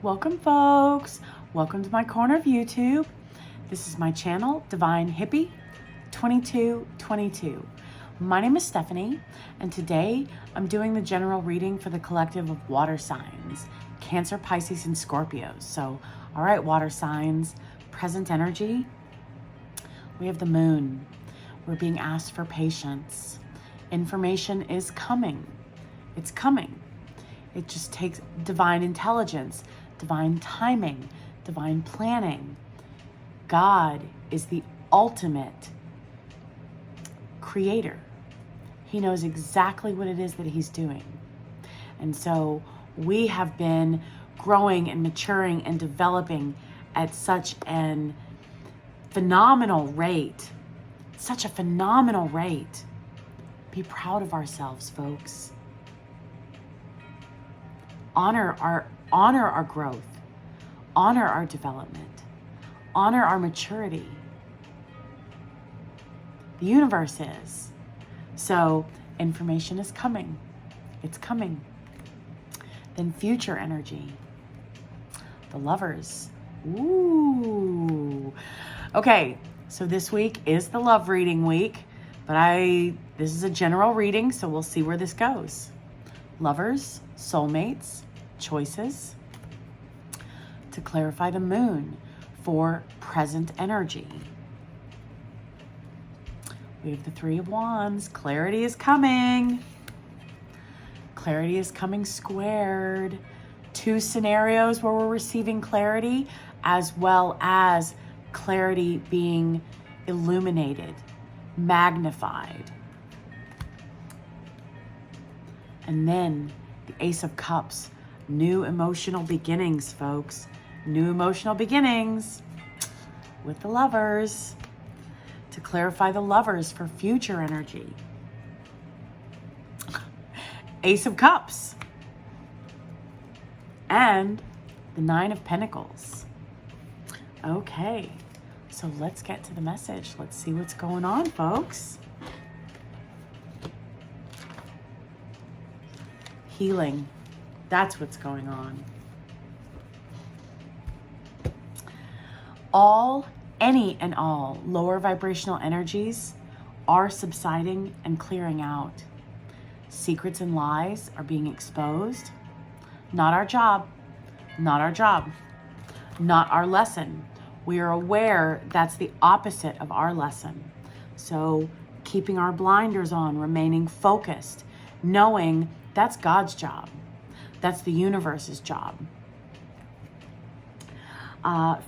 Welcome, folks. Welcome to my corner of YouTube. This is my channel, Divine Hippie 2222. My name is Stephanie, and today I'm doing the general reading for the collective of water signs, Cancer, Pisces, and Scorpios. So, all right, water signs, present energy. We have the moon. We're being asked for patience. Information is coming. It's coming. It just takes divine intelligence, divine timing, divine planning. God is the ultimate creator. He knows exactly what it is that he's doing. And so we have been growing and maturing and developing at such an phenomenal rate. Such a phenomenal rate. Be proud of ourselves, folks. Honor our growth, honor our development, honor our maturity. The universe is. So information is coming. It's coming. Then future energy. The lovers. Ooh. Okay, so this week is the love reading week, but this is a general reading, so we'll see where this goes. Lovers, soulmates, choices. To clarify the moon for present energy. We have the Three of Wands. Clarity is coming. Clarity is coming squared. Two scenarios where we're receiving clarity, as well as clarity being illuminated, magnified. And then the Ace of Cups. New emotional beginnings, folks. New emotional beginnings with the lovers. To clarify the lovers for future energy. Ace of Cups. And the Nine of Pentacles. Okay, so let's get to the message. Let's see what's going on, folks. Healing. That's what's going on. Any and all lower vibrational energies are subsiding and clearing out. Secrets and lies are being exposed. Not our job. Not our job. Not our lesson. We are aware that's the opposite of our lesson. So keeping our blinders on, remaining focused, knowing that's God's job. That's the universe's job.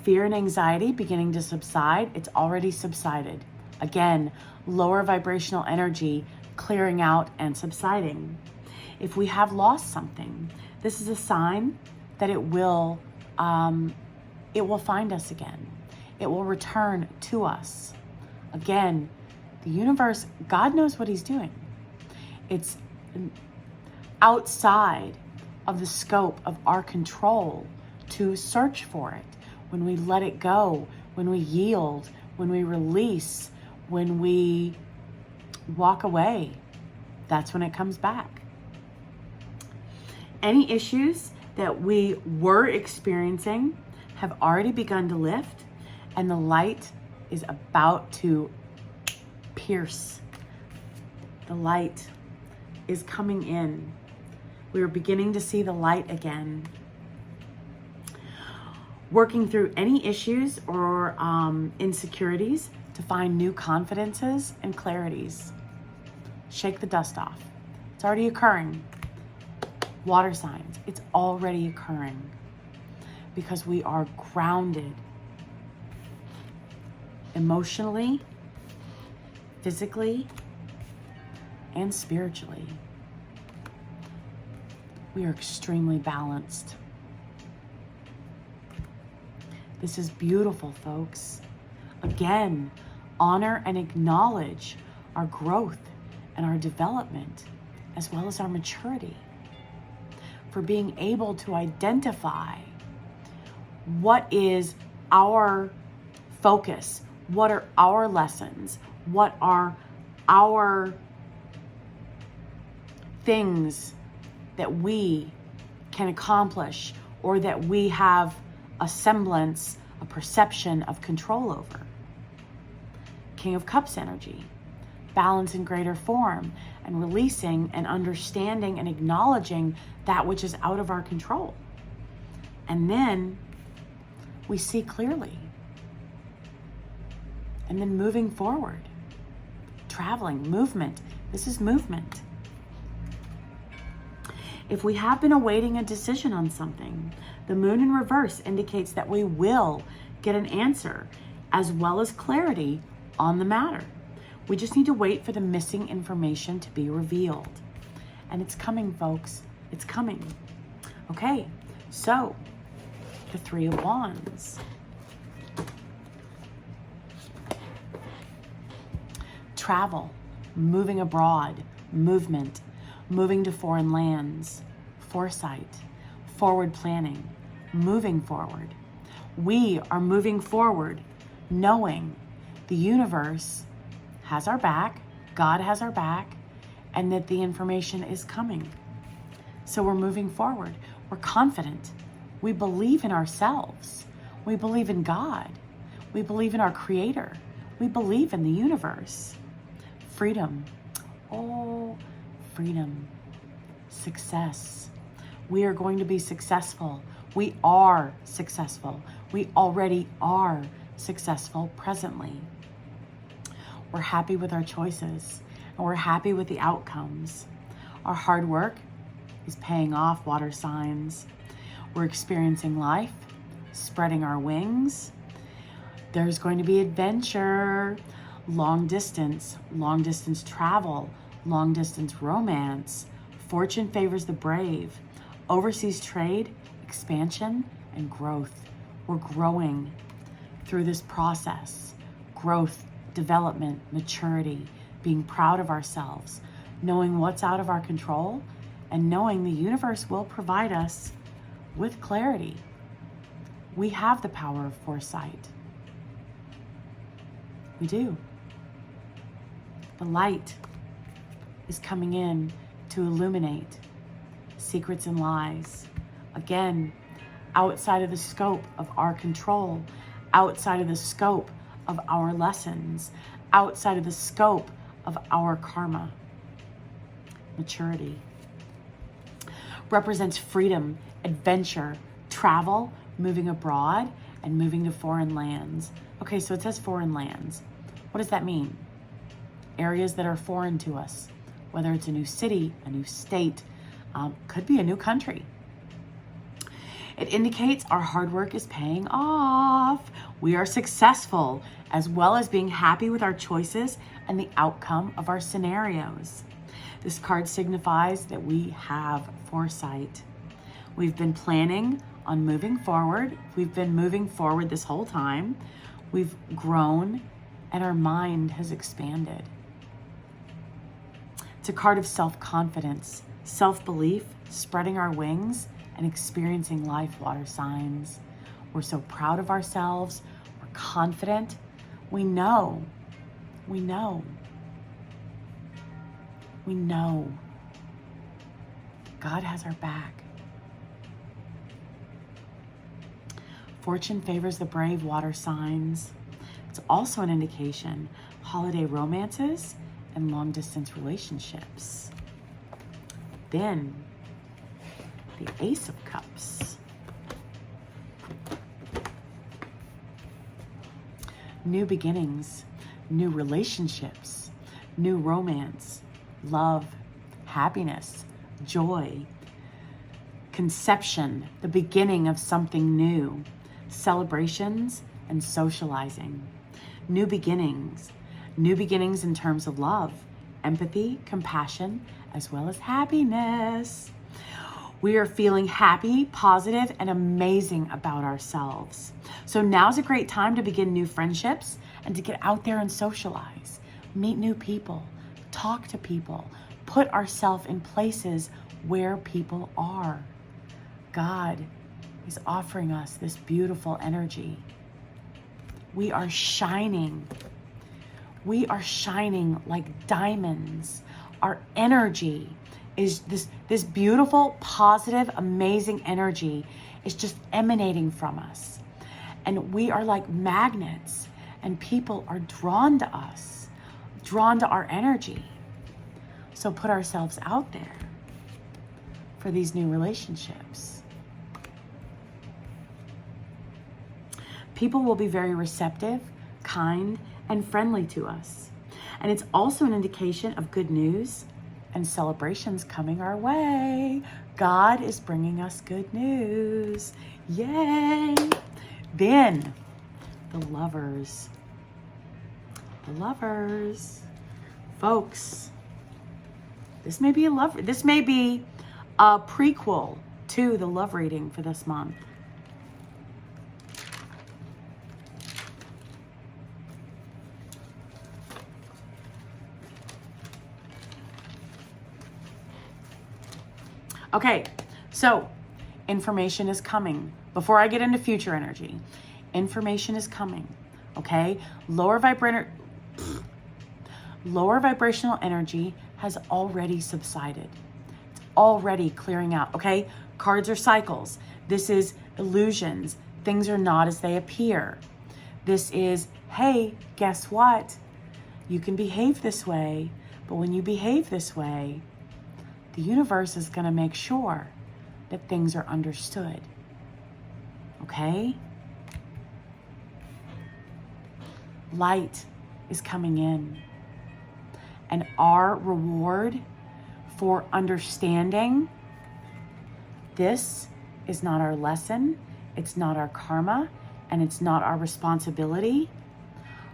Fear and anxiety beginning to subside. It's already subsided. Again, lower vibrational energy clearing out and subsiding. If we have lost something, this is a sign that it will find us again. It will return to us. Again, the universe, God knows what he's doing. It's outside of the scope of our control to search for it. When we let it go, when we yield, when we release, when we walk away, that's when it comes back. Any issues that we were experiencing have already begun to lift, and the light is about to pierce. The light is coming in. We are beginning to see the light again. Working through any issues or insecurities to find new confidences and clarities. Shake the dust off. It's already occurring. Water signs, it's already occurring because we are grounded emotionally, physically, and spiritually. We are extremely balanced. This is beautiful, folks. Again, honor and acknowledge our growth and our development, as well as our maturity. For being able to identify what is our focus, what are our lessons, what are our things that we can accomplish or that we have a semblance, a perception of control over. King of Cups energy, balance in greater form, and releasing and understanding and acknowledging that which is out of our control. And then we see clearly. And then moving forward, traveling, movement. This is movement. If we have been awaiting a decision on something, the moon in reverse indicates that we will get an answer as well as clarity on the matter. We just need to wait for the missing information to be revealed. And it's coming, folks. It's coming. Okay, so the Three of Wands. Travel, moving abroad, movement, moving to foreign lands, foresight, forward planning, moving forward. We are moving forward, knowing the universe has our back, God has our back, and that the information is coming. So we're moving forward. We're confident. We believe in ourselves. We believe in God. We believe in our Creator. We believe in the universe. Freedom. Oh, freedom. Success. We are going to be successful. We are successful. We already are successful presently. We're happy with our choices, and we're happy with the outcomes. Our hard work is paying off, water signs. We're experiencing life, spreading our wings. There's going to be adventure, long distance travel, long distance romance. Fortune favors the brave. Overseas trade, expansion, and growth. We're growing through this process. Growth, development, maturity, being proud of ourselves, knowing what's out of our control, and knowing the universe will provide us with clarity. We have the power of foresight. We do. The light is coming in to illuminate secrets and lies. Again, outside of the scope of our control, outside of the scope of our lessons, outside of the scope of our karma. Maturity represents freedom, adventure, travel, moving abroad, and moving to foreign lands. Okay, so it says foreign lands. What does that mean? Areas that are foreign to us, whether it's a new city, a new state, could be a new country. It indicates our hard work is paying off. We are successful, as well as being happy with our choices and the outcome of our scenarios. This card signifies that we have foresight. We've been planning on moving forward. We've been moving forward this whole time. We've grown and our mind has expanded. It's a card of self-confidence, self-belief, spreading our wings, and experiencing life, water signs. We're so proud of ourselves. We're confident. We know. God has our back. Fortune favors the brave, water signs. It's also an indication holiday romances and long distance relationships. Then the Ace of Cups. New beginnings, new relationships, new romance, love, happiness, joy, conception, the beginning of something new, celebrations and socializing. New beginnings in terms of love, empathy, compassion, as well as happiness. We are feeling happy, positive, and amazing about ourselves. So now's a great time to begin new friendships and to get out there and socialize, meet new people, talk to people, put ourselves in places where people are. God is offering us this beautiful energy. We are shining. We are shining like diamonds. Our energy is this beautiful, positive, amazing energy is just emanating from us. And we are like magnets, and people are drawn to us, drawn to our energy. So put ourselves out there for these new relationships. People will be very receptive, kind, and friendly to us. And it's also an indication of good news and celebrations coming our way. God is bringing us good news. Yay! Then the lovers. The lovers. Folks, this may be a prequel to the love reading for this month. Okay, so information is coming. Before I get into future energy, information is coming, okay? Lower vibrational energy has already subsided. It's already clearing out, okay? Cards are cycles. This is illusions. Things are not as they appear. This is, hey, guess what? You can behave this way, but when you behave this way, the universe is going to make sure that things are understood. Okay? Light is coming in. And our reward for understanding this is not our lesson, it's not our karma, and it's not our responsibility.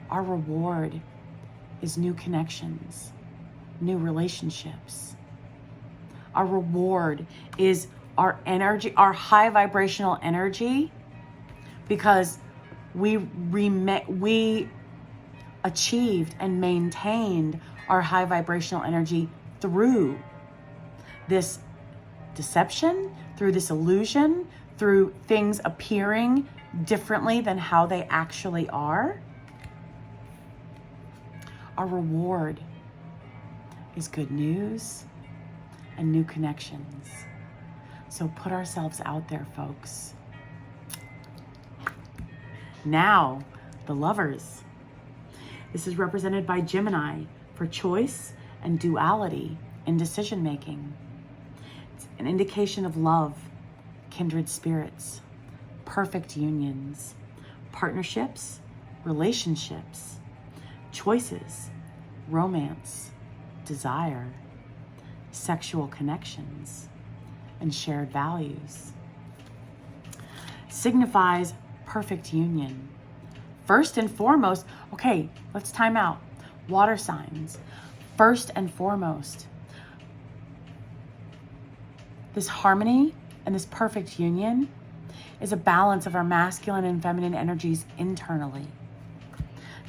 Our reward is new connections, new relationships. Our reward is our energy, our high vibrational energy, because we achieved and maintained our high vibrational energy through this deception, through this illusion, through things appearing differently than how they actually are. Our reward is good news and new connections. So put ourselves out there, folks. Now, the lovers. This is represented by Gemini for choice and duality in decision making. It's an indication of love, kindred spirits, perfect unions, partnerships, relationships, choices, romance, desire, sexual connections, and shared values. Signifies perfect union. First and foremost, okay, let's time out. Water signs. First and foremost, this harmony and this perfect union is a balance of our masculine and feminine energies internally.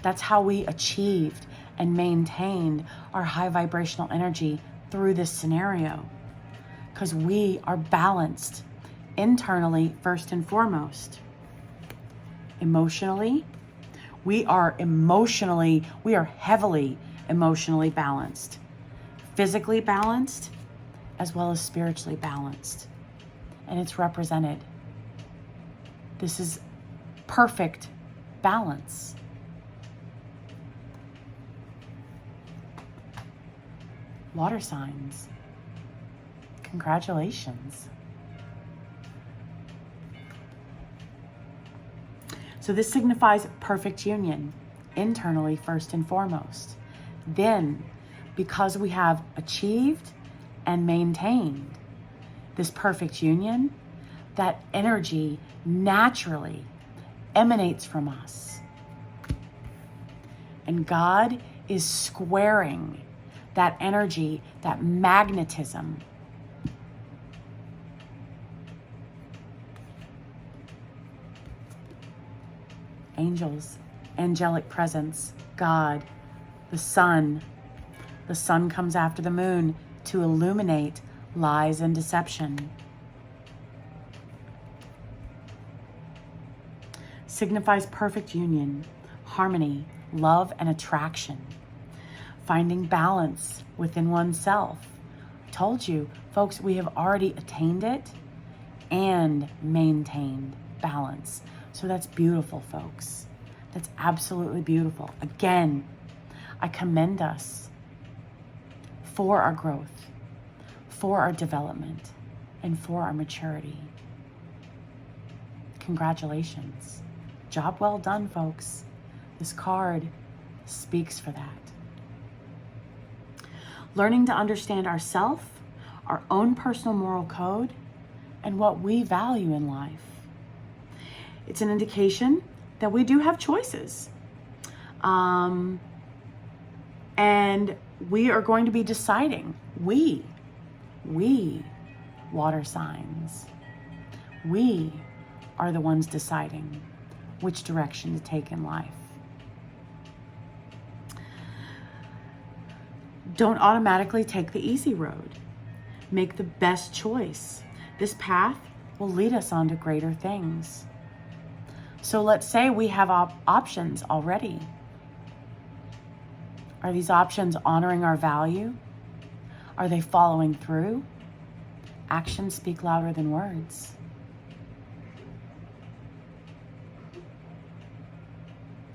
That's how we achieved and maintained our high vibrational energy through this scenario, because we are balanced internally first and foremost. Emotionally, we are heavily emotionally balanced, physically balanced, as well as spiritually balanced. And it's represented. This is perfect balance. Water signs. Congratulations. So this signifies perfect union, internally first and foremost. Then, because we have achieved and maintained this perfect union, that energy naturally emanates from us. And God is squaring that energy, that magnetism. Angels, angelic presence, God, the sun. The sun comes after the moon to illuminate lies and deception. Signifies perfect union, harmony, love, and attraction. Finding balance within oneself, Told you, folks, we have already attained it and maintained balance. So that's beautiful, folks. That's absolutely beautiful. Again, I commend us for our growth, for our development, and for our maturity. Congratulations. Job well done, folks. This card speaks for that. Learning to understand ourselves, our own personal moral code, and what we value in life. It's an indication that we do have choices. And we are going to be deciding. We, water signs, we are the ones deciding which direction to take in life. Don't automatically take the easy road. Make the best choice. This path will lead us on to greater things. So let's say we have options already. Are these options honoring our value? Are they following through? Actions speak louder than words.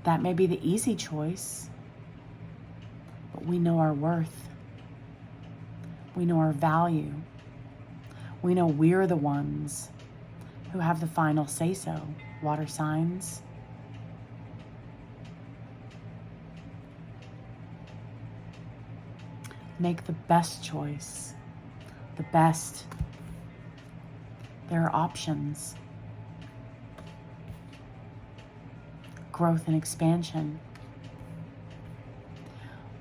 That may be the easy choice, but we know our worth. We know our value. We know we're the ones who have the final say-so. Water signs. Make the best choice. The best. There are options. Growth and expansion.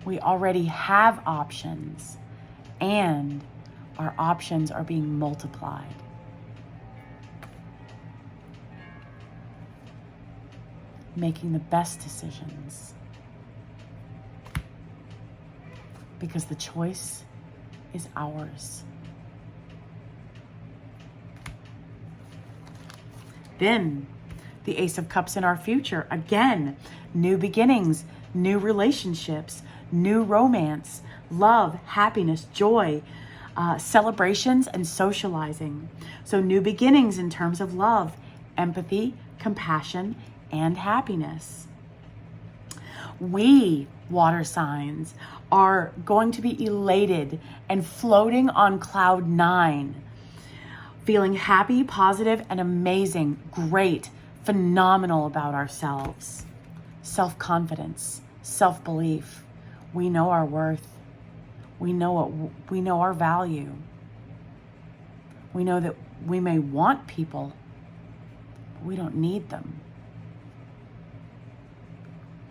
We already have options, and our options are being multiplied. Making the best decisions. Because the choice is ours. Then, the Ace of Cups in our future. Again, new beginnings, new relationships, new romance, love, happiness, joy, celebrations, and socializing. So new beginnings in terms of love, empathy, compassion, and happiness. We, water signs, are going to be elated and floating on cloud 9, feeling happy, positive, and amazing, great, phenomenal about ourselves. Self-confidence, self-belief. We know our worth. We know our value. We know that we may want people, but we don't need them.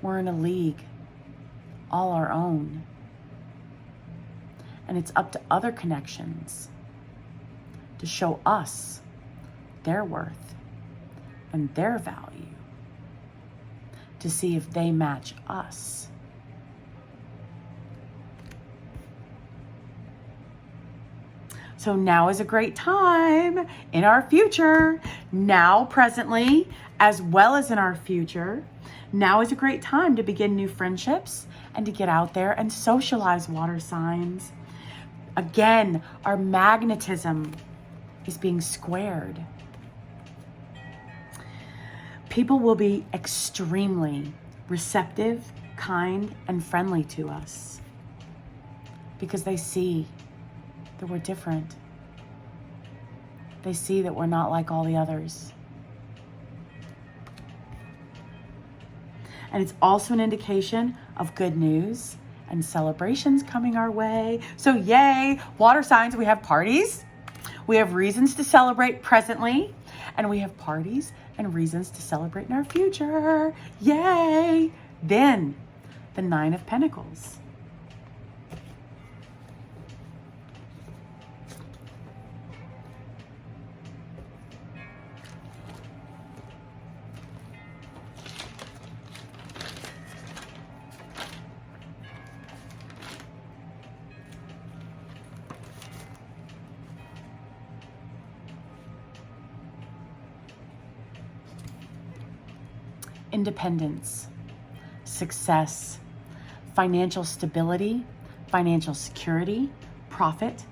We're in a league, all our own. And it's up to other connections to show us their worth and their value, to see if they match us. So now is a great time in our future, now presently, as well as in our future. Now is a great time to begin new friendships and to get out there and socialize, water signs. Again, our magnetism is being squared. People will be extremely receptive, kind, and friendly to us because they see that we're different. They see that we're not like all the others. And it's also an indication of good news and celebrations coming our way. So yay, water signs, we have parties. We have reasons to celebrate presently, and we have parties and reasons to celebrate in our future. Yay! Then, the 9 of Pentacles. Independence, success, financial stability, financial security, profit,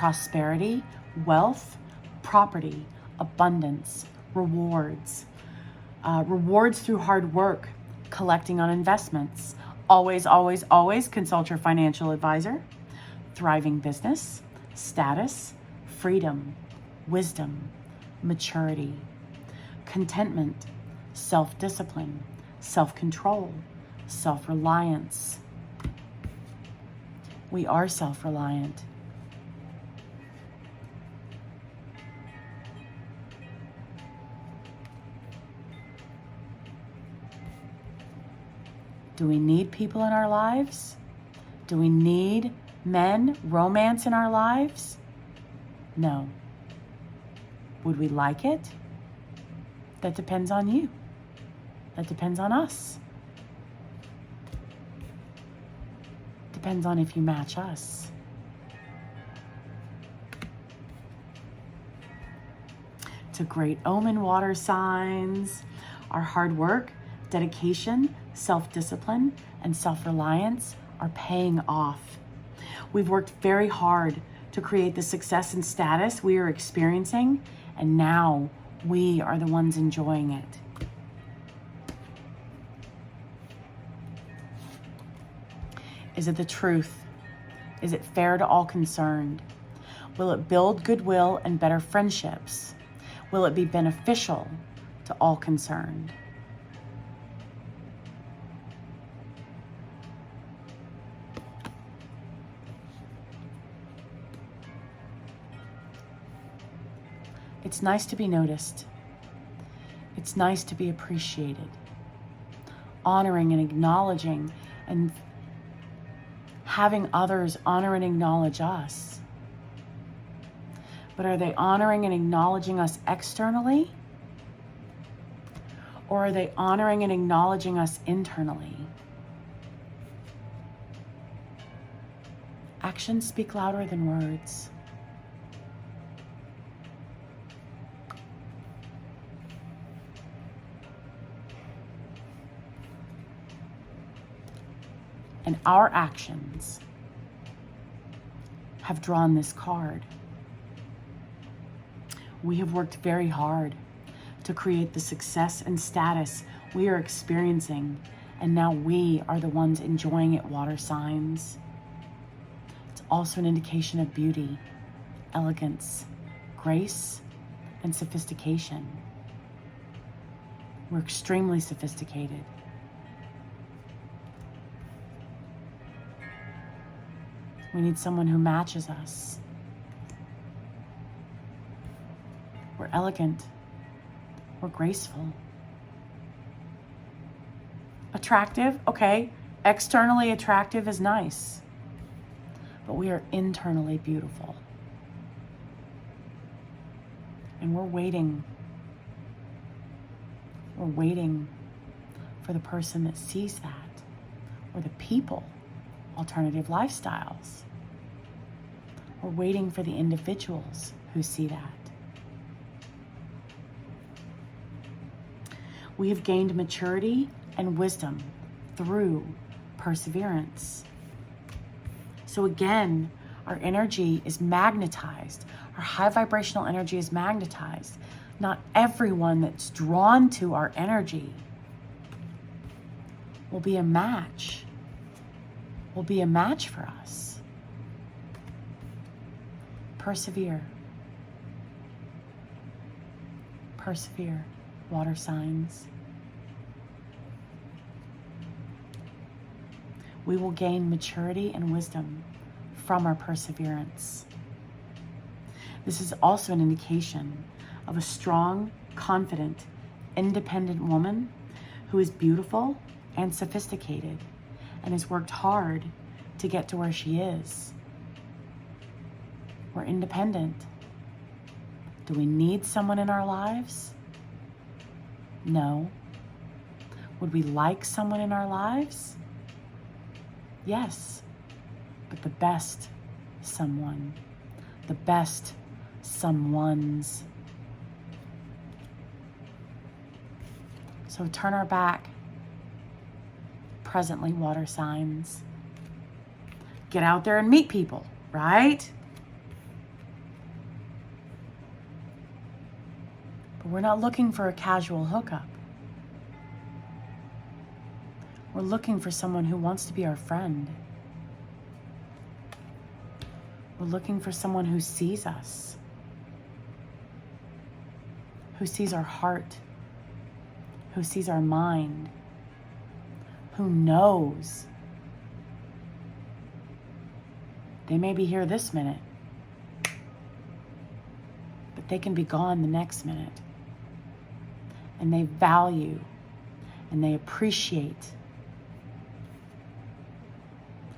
prosperity, wealth, property, abundance, rewards. Rewards through hard work, collecting on investments. Always, always, always consult your financial advisor. Thriving business, status, freedom, wisdom, maturity, contentment, self-discipline, self-control, self-reliance. We are self-reliant. Do we need people in our lives? Do we need men, romance in our lives? No. Would we like it? That depends on you. That depends on us. Depends on if you match us. It's a great omen, water signs. Our hard work, dedication, self-discipline, and self-reliance are paying off. We've worked very hard to create the success and status we are experiencing, and now we are the ones enjoying it. Is it the truth? Is it fair to all concerned? Will it build goodwill and better friendships? Will it be beneficial to all concerned? It's nice to be noticed. It's nice to be appreciated. Honoring and acknowledging and having others honor and acknowledge us. But are they honoring and acknowledging us externally? Or are they honoring and acknowledging us internally? Actions speak louder than words. And our actions have drawn this card. We have worked very hard to create the success and status we are experiencing, and now we are the ones enjoying it, water signs. It's also an indication of beauty, elegance, grace, and sophistication. We're extremely sophisticated. We need someone who matches us. We're elegant. We're graceful. Attractive, okay. Externally attractive is nice. But we are internally beautiful. And we're waiting. We're waiting for the person that sees that, or the people. Alternative lifestyles. We're waiting for the individuals who see that. We have gained maturity and wisdom through perseverance. So again, our energy is magnetized. Our high vibrational energy is magnetized. Not everyone that's drawn to our energy will be a match. Will be a match for us. Persevere. Persevere, water signs. We will gain maturity and wisdom from our perseverance. This is also an indication of a strong, confident, independent woman who is beautiful and sophisticated and has worked hard to get to where she is. We're independent. Do we need someone in our lives? No. Would we like someone in our lives? Yes. But the best someone, the best someones. So turn our back. Presently, water signs. Get out there and meet people, right? But we're not looking for a casual hookup. We're looking for someone who wants to be our friend. We're looking for someone who sees us, who sees our heart, who sees our mind, who knows. They may be here this minute, but they can be gone the next minute. And they value and they appreciate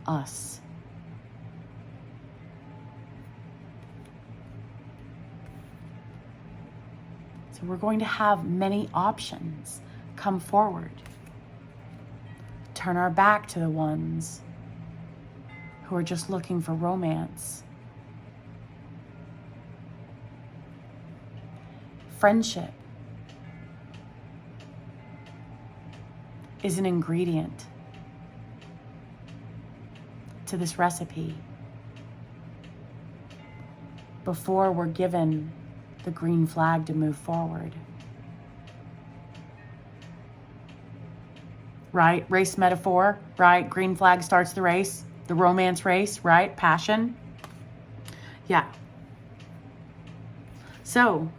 us. So we're going to have many options come forward. Turn our back to the ones who are just looking for romance. Friendship is an ingredient to this recipe before we're given the green flag to move forward. Right? Race metaphor, right? Green flag starts the race, the romance race, right? Passion. Yeah. So,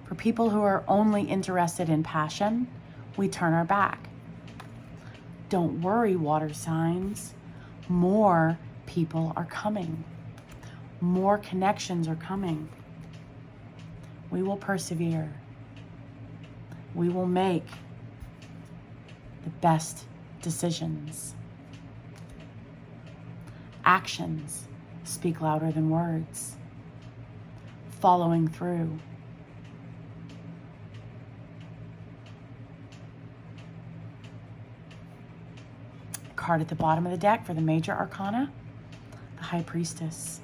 for people who are only interested in passion, we turn our back. Don't worry, water signs. More people are coming. More connections are coming. We will persevere. We will make the best decisions. Actions speak louder than words. Following through. Card at the bottom of the deck for the major arcana, the High Priestess.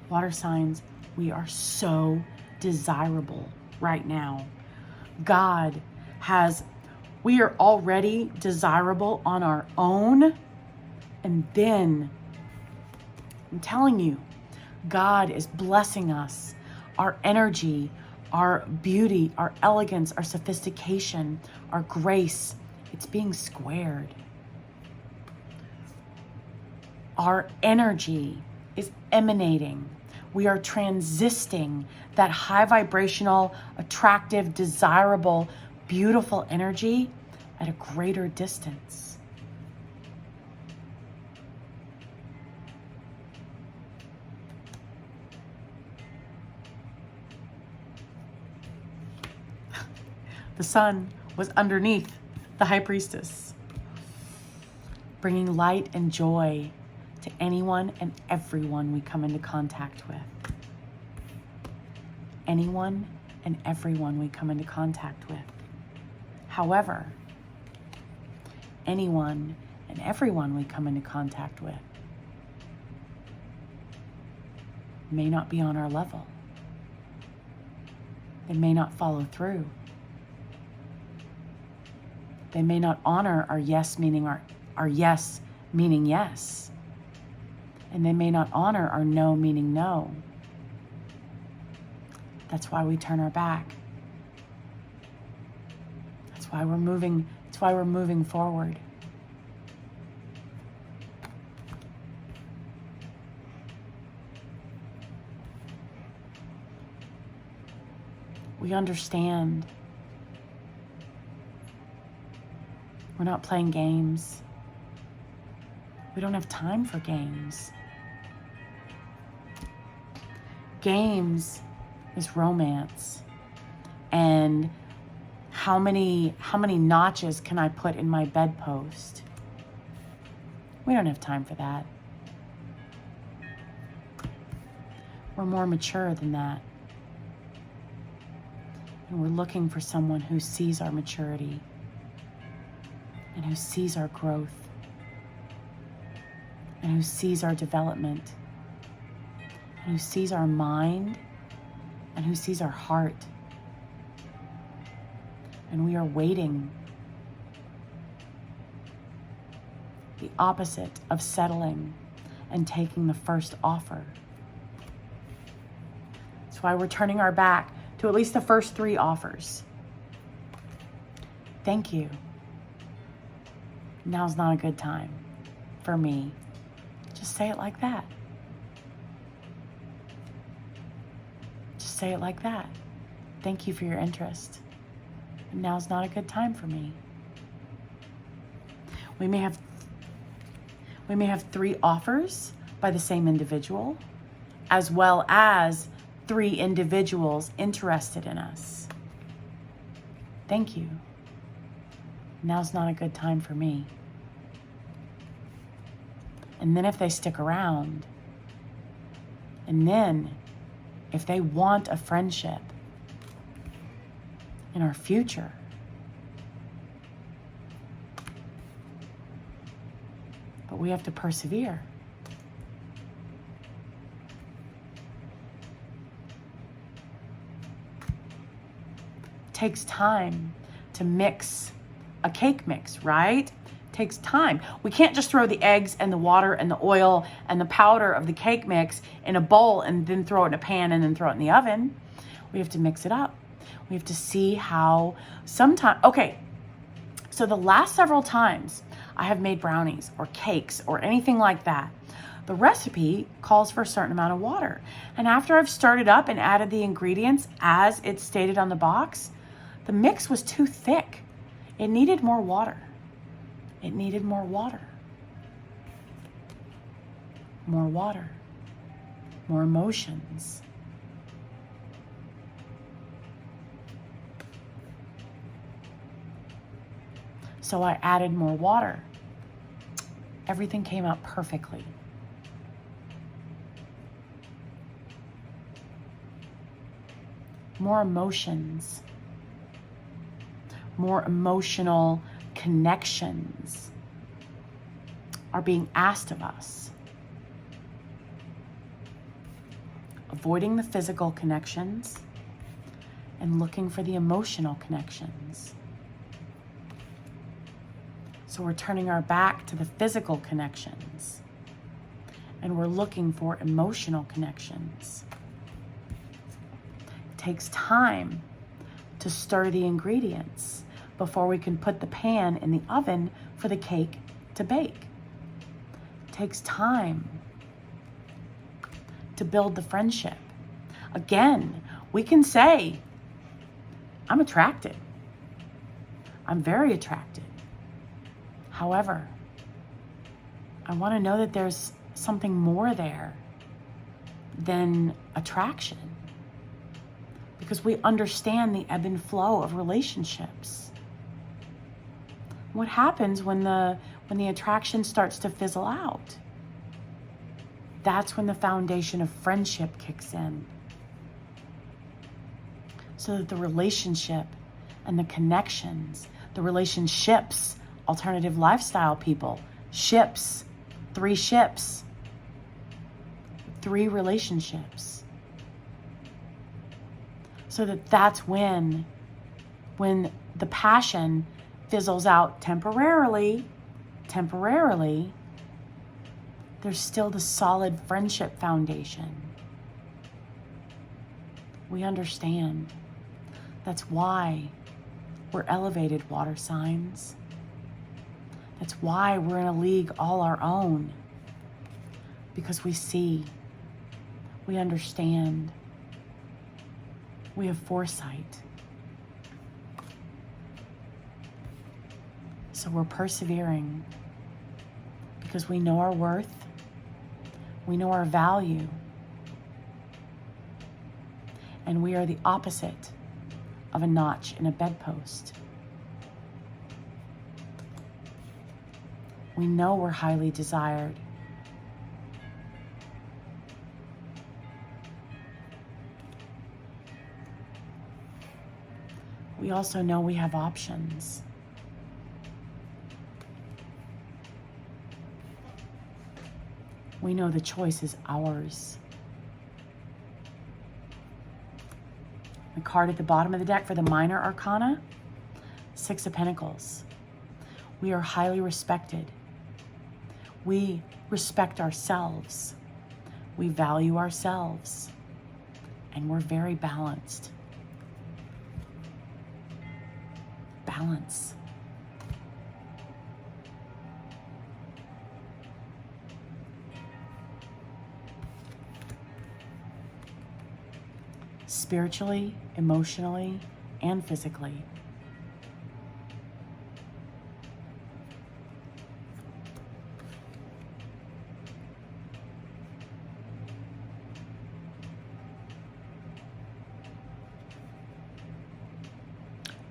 Water signs, we are so desirable right now. We are already desirable on our own. And then, I'm telling you, God is blessing us. Our energy, our beauty, our elegance, our sophistication, our grace, it's being squared. Our energy is emanating. We are transisting that high vibrational, attractive, desirable, beautiful energy at a greater distance. The sun was underneath the High Priestess, bringing light and joy to anyone and everyone we come into contact with. Anyone and everyone we come into contact with. However, anyone and everyone we come into contact with may not be on our level. They may not follow through. They may not honor our yes meaning our yes meaning yes. And they may not honor our no meaning no. That's why we turn our back. That's why we're moving forward. We understand. We're not playing games. We don't have time for games. Games is romance. And how many notches can I put in my bedpost? We don't have time for that. We're more mature than that. And we're looking for someone who sees our maturity and who sees our growth and who sees our development and who sees our mind and who sees our heart. And we are waiting. The opposite of settling and taking the first offer. That's why we're turning our back to at least the first 3 offers. Thank you. Now's not a good time for me. Just say it like that. Just say it like that. Thank you for your interest. Now's not a good time for me. We may have 3 offers by the same individual, as well as 3 individuals interested in us. Thank you. Now's not a good time for me. And then if they stick around, and then if they want a friendship in our future, but we have to persevere. It takes time to mix a cake mix, right? It takes time. We can't just throw the eggs and the water and the oil and the powder of the cake mix in a bowl and then throw it in a pan and then throw it in the oven. We have to mix it up. We have to see how okay, so the last several times I have made brownies or cakes or anything like that, the recipe calls for a certain amount of water. And after I've started up and added the ingredients as it's stated on the box, the mix was too thick. It needed more water. It needed more water. More water. More emotions. So I added more water. Everything came out perfectly. More emotions. More emotional connections are being asked of us. Avoiding the physical connections and looking for the emotional connections. So we're turning our back to the physical connections and we're looking for emotional connections. It takes time to stir the ingredients before we can put the pan in the oven for the cake to bake. It takes time to build the friendship. Again, we can say, I'm attracted. I'm very attracted. However, I want to know that there's something more there than attraction, because we understand the ebb and flow of relationships. What happens when the attraction starts to fizzle out? That's when the foundation of friendship kicks in. So that the relationship and the connections, the relationships, alternative lifestyle people, ships, 3 ships, 3 relationships. So that's when the passion fizzles out temporarily, there's still the solid friendship foundation. We understand. That's why we're elevated water signs. That's why we're in a league all our own. Because we see, we understand, we have foresight. So we're persevering because we know our worth, we know our value, and we are the opposite of a notch in a bedpost. We know we're highly desired. We also know we have options. We know the choice is ours. The card at the bottom of the deck for the minor arcana, 6 of Pentacles. We are highly respected. We respect ourselves. We value ourselves. And we're very balanced. balance. Spiritually, emotionally, and physically.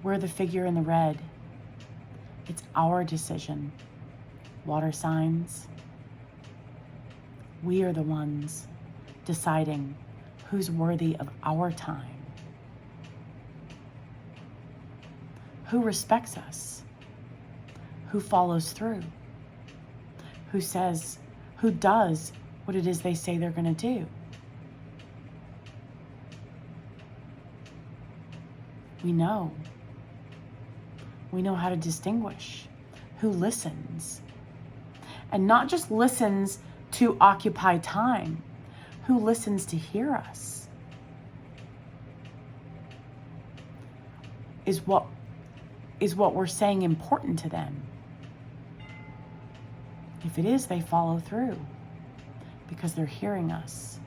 We're the figure in the red. It's our decision. Water signs. We are the ones deciding who's worthy of our time. Who respects us? Who follows through? Who does what it is they say they're going to do? We know. We know how to distinguish who listens. And not just listens to occupy time, who listens to hear us. Is what we're saying important to them? If it is, they follow through because they're hearing us.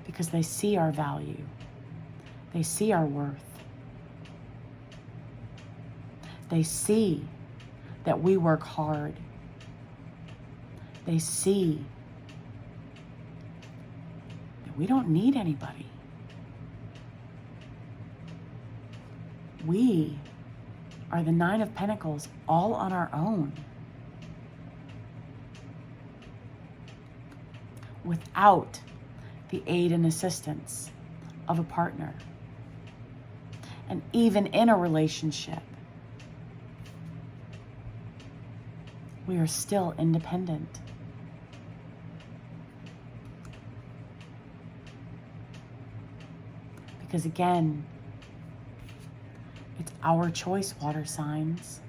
Because they see our value. They see our worth. They see that we work hard. They see that we don't need anybody. We are the Nine of Pentacles all on our own. Without the aid and assistance of a partner. And even in a relationship, we are still independent. Because again, it's our choice, water signs.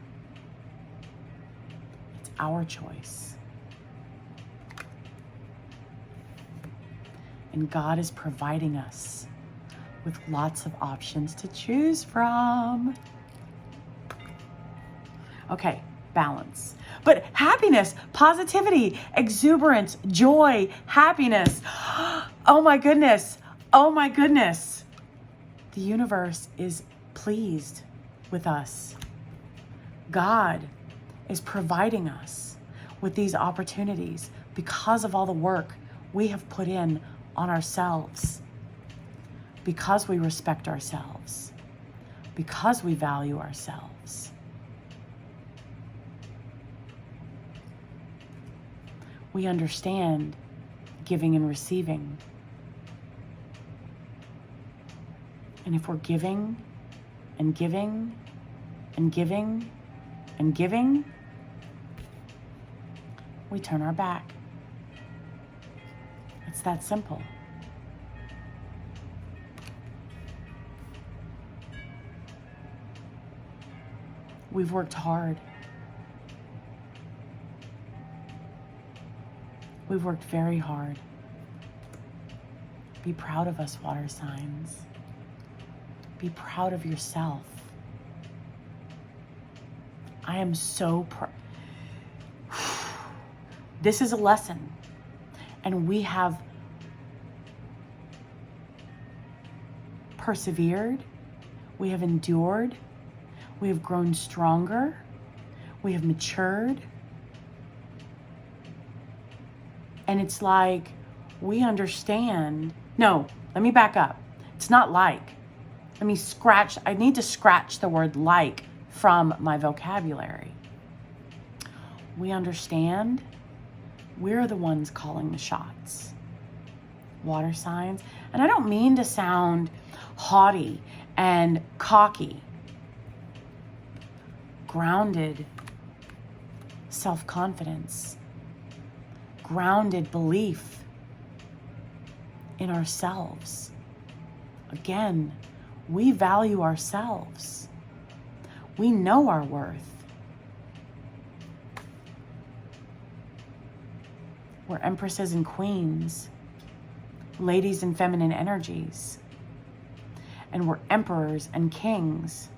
It's our choice. And God is providing us with lots of options to choose from. Okay, balance. But happiness, positivity, exuberance, joy, happiness. Oh my goodness. Oh my goodness. The universe is pleased with us. God is providing us with these opportunities because of all the work we have put in on ourselves. Because we respect ourselves, because we value ourselves. We understand giving and receiving. And if we're giving and giving and giving and giving, we turn our back. It's that simple. We've worked hard. We've worked very hard. Be proud of us, water signs. Be proud of yourself. I am so proud. This is a lesson. And we have persevered. We have endured. We have grown stronger. We have matured. And it's like, we understand. No, let me back up. It's not like. I need to scratch the word like from my vocabulary. We understand. We're the ones calling the shots. Water signs. And I don't mean to sound haughty and cocky. Grounded self-confidence, grounded belief in ourselves. Again, we value ourselves. We know our worth. We're empresses and queens, ladies and feminine energies. and we're emperors and kings,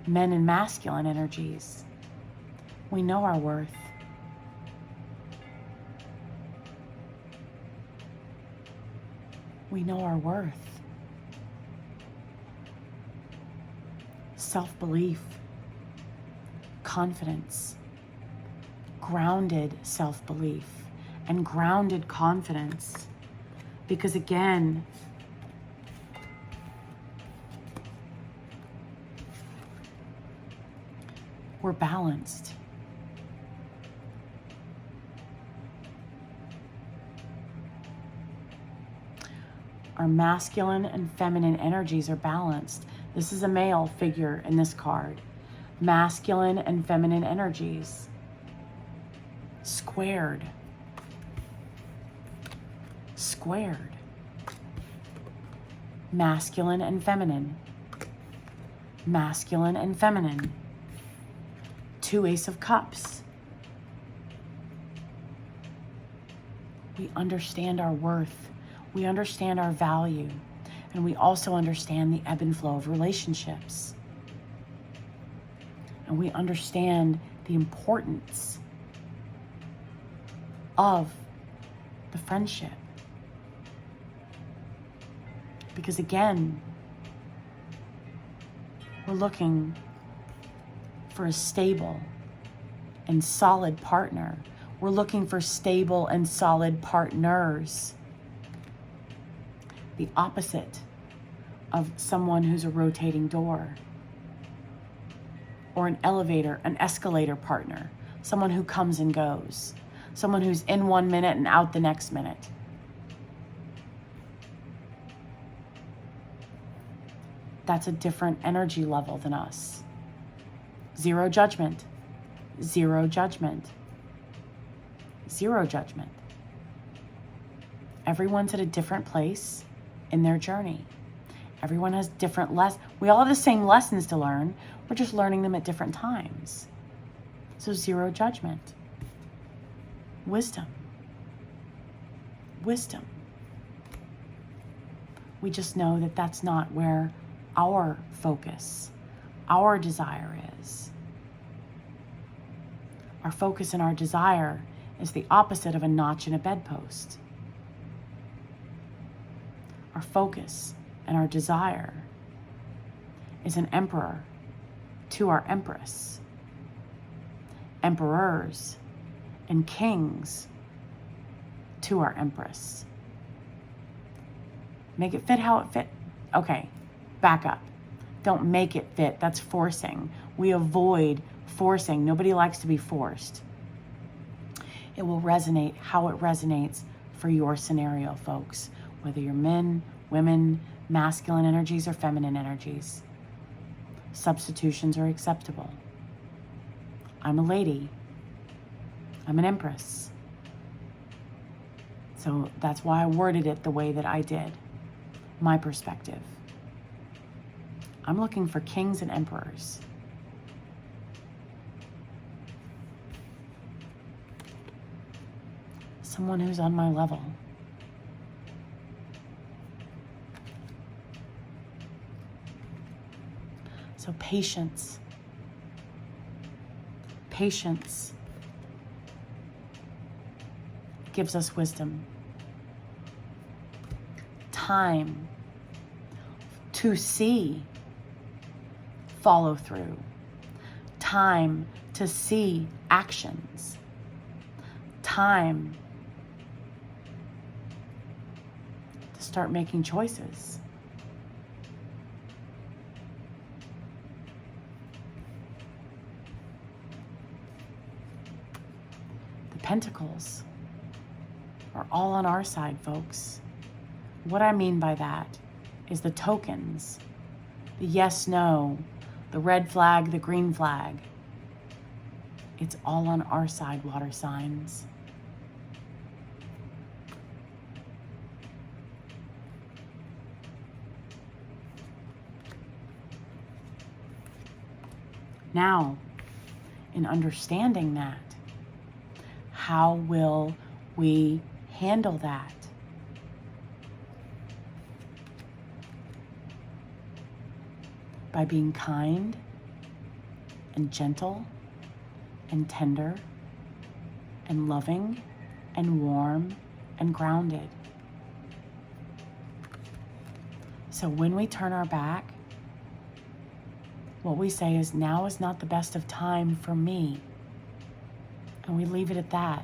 men and masculine energies. We know our worth. We know our worth. Self-belief, confidence, grounded self-belief, and grounded confidence. Because again, we're balanced. Our masculine and feminine energies are balanced. This is a male figure in this card. Masculine and feminine energies squared. Squared. Masculine and feminine. Masculine and feminine. 2 Ace of Cups. We understand our worth. We understand our value. And we also understand the ebb and flow of relationships. And we understand the importance of the friendship. Because again, we're looking for a stable and solid partner. We're looking for stable and solid partners. The opposite of someone who's a rotating door or an elevator, an escalator partner, someone who comes and goes, someone who's in 1 minute and out the next minute. That's a different energy level than us. Zero judgment. Zero judgment. Zero judgment. Everyone's at a different place in their journey. Everyone has different lessons. We all have the same lessons to learn. We're just learning them at different times. So zero judgment. Wisdom. Wisdom. We just know that that's not where our focus, our desire is. Our focus and our desire is the opposite of a notch in a bedpost. Our focus and our desire is an emperor to our empress. Emperors and kings to our empress. Make it fit how it fit. Okay, back up. Don't make it fit. That's forcing. We avoid forcing. Nobody likes to be forced. It will resonate how it resonates for your scenario, folks. Whether you're men, women, masculine energies, or feminine energies. Substitutions are acceptable. I'm a lady. I'm an empress. So that's why I worded it the way that I did. My perspective. I'm looking for kings and emperors. Someone who's on my level. So patience. Patience gives us wisdom. Time to see follow through. Time to see actions. Time to start making choices. The Pentacles are all on our side, folks. What I mean by that is the tokens, the yes, no, the red flag, the green flag. It's all on our side, water signs. Now, in understanding that, how will we handle that? by being kind and gentle and tender and loving and warm and grounded. So when we turn our back, what we say is, now is not the best of time for me. And we leave it at that.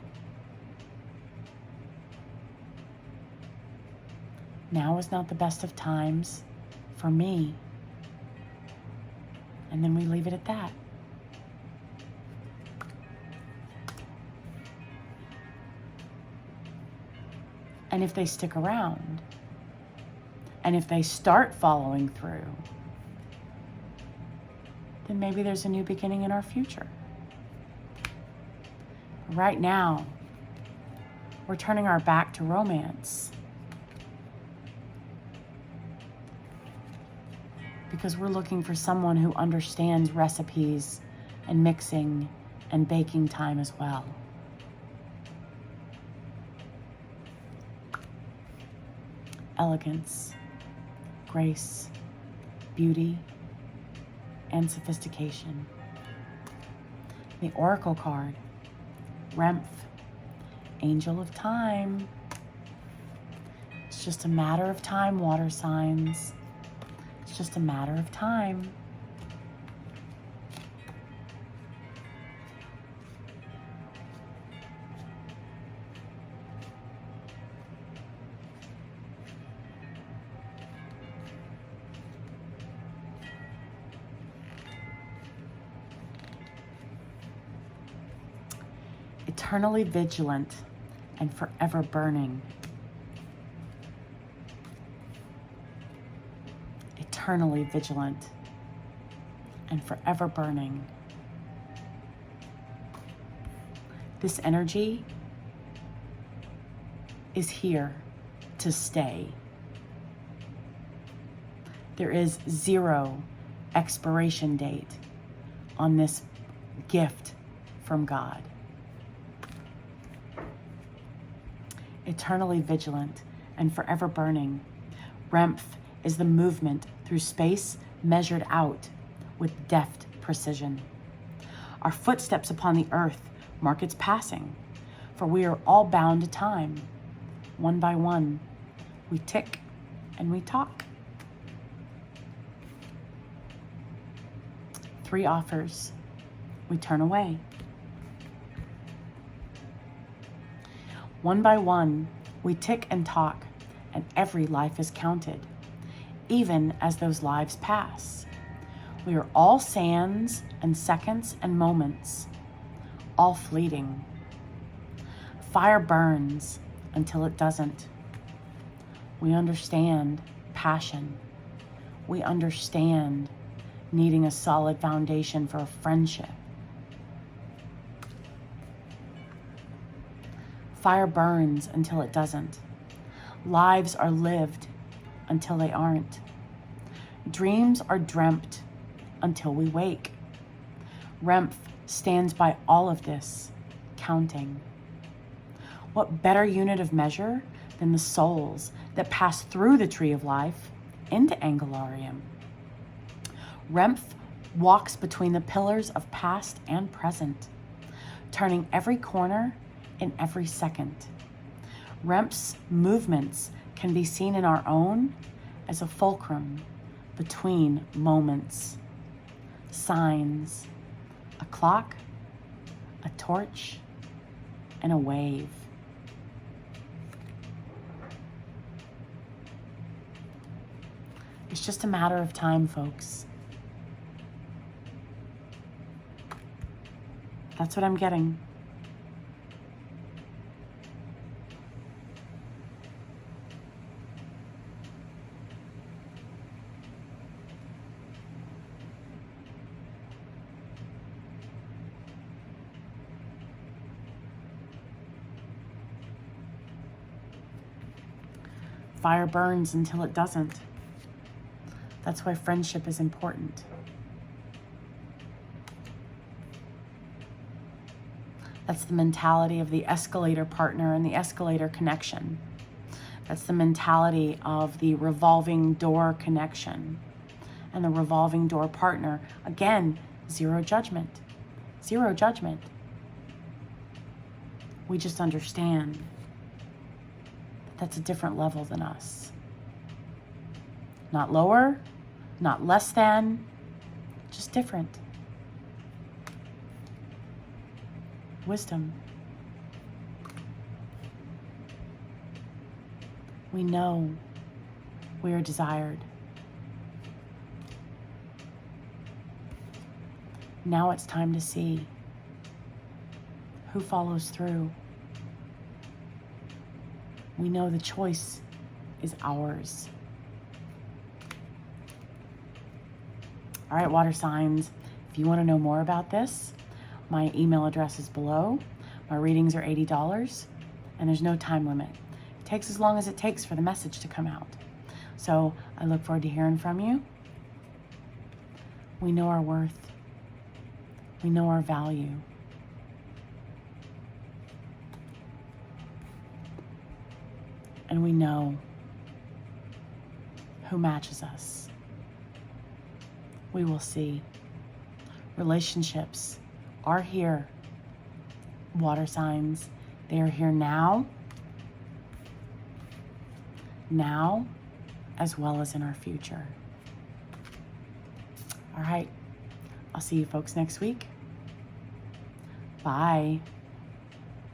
Now is not the best of times for me. And then we leave it at that. And if they stick around, and if they start following through, then maybe there's a new beginning in our future. Right now, we're turning our back to romance because we're looking for someone who understands recipes and mixing and baking time as well. Elegance, grace, beauty, and sophistication. The Oracle card, Remph, Angel of Time. It's just a matter of time, water signs. It's just a matter of time. Eternally vigilant and forever burning. Eternally vigilant and forever burning. This energy is here to stay. There is zero expiration date on this gift from God. Eternally vigilant and forever burning. Remph is the movement through space measured out with deft precision. Our footsteps upon the earth mark its passing, for we are all bound to time. One by one, we tick and we talk. 3 offers, we turn away. One by one, we tick and talk, and every life is counted, even as those lives pass. We are all sands and seconds and moments, all fleeting. Fire burns until it doesn't. We understand passion. We understand needing a solid foundation for a friendship. Fire burns until it doesn't. Lives are lived until they aren't. Dreams are dreamt until we wake. Remph stands by all of this, counting. What better unit of measure than the souls that pass through the tree of life into Angelarium? Remph walks between the pillars of past and present, turning every corner in every second. Remph's movements can be seen in our own as a fulcrum between moments, signs, a clock, a torch, and a wave. It's just a matter of time, folks. That's what I'm getting. Fire burns until it doesn't. That's why friendship is important. That's the mentality of the escalator partner and the escalator connection. That's the mentality of the revolving door connection and the revolving door partner. Again, zero judgment. Zero judgment. We just understand that that's a different level than us. Not lower, not less than, just different. Wisdom. We know we are desired. Now it's time to see who follows through. We know the choice is ours. All right, water signs, if you want to know more about this, my email address is below. My readings are $80, and there's no time limit. It takes as long as it takes for the message to come out. So I look forward to hearing from you. We know our worth. We know our value. And we know who matches us. We will see. Relationships are here. Water signs, they are here now as well as in our future. All right, I'll see you folks next week. Bye.